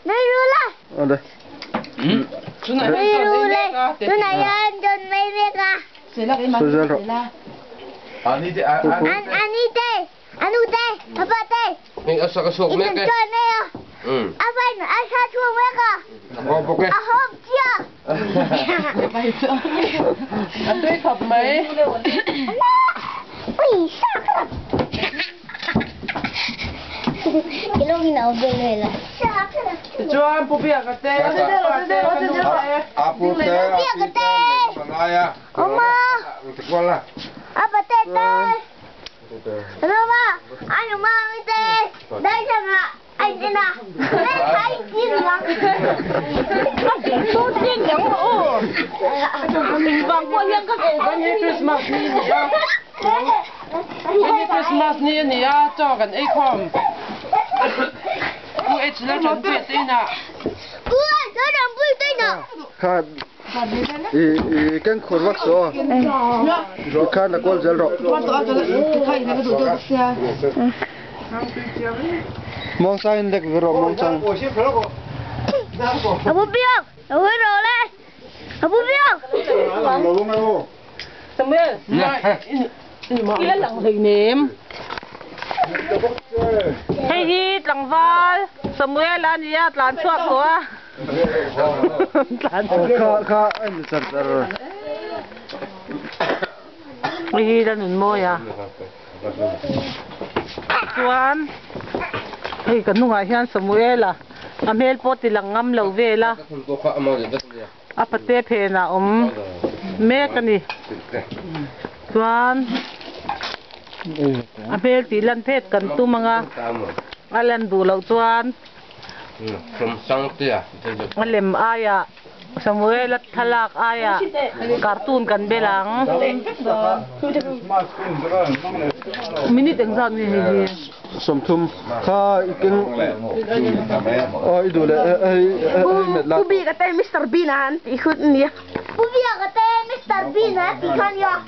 Đây luôn là. Đây. Đây luôn đây. Đây này anh John mấy biết à? Sẽ là cái mặt. Anh đi đây. Anh đi đây. Apa đây? Mình ở sao số mấy cái? Apa ini? Asal cuma mereka. Không pokoknya. Ahom dia. Anh thấy thật mấy? Ui, sao thế? Cái lông nào về này là sao thế? Cho anh bố bia cái tê. Oma. Apa teh teh? Kenapa? Anu mami teh. Dah jangan. Anh thế nào? Đây thấy gì lắm? Số tiền giống ồ. Mình vàng qua nhân các em có những Christmas này nhá. Những Christmas này nhá cho gần ấy không? Cô ấy chỉ là chuẩn bị thế nào? Ui, nó đang vui thế nào? Khá cái khuôn vắt số. Khá là con dễ rồi. Mong sang được rồi mong sang. Abu biang, abu rồi lên. Abu biang. Samuel, kia lằng hình nếm. Hay gì lằng val, Samuel là gì á, làn suốt của. Khá anh sợ rồi. Hay gì là nụn môi à? Tuan. Hey, kan nung ahian Samuel à. Amel po tilang ngam lo vela. Apate phe na me kani. Tuan. Amel tilan phet kan tu mga alan du lo tuan. Alem aya. Samuel at halak aya. Cartoon kan belang. Minute ang zang ni. Som thum kha iking oi du le met la Bubi kata Mr. Bean han ikut niya. Bubi kata Mr. Bean ha tikhan ya.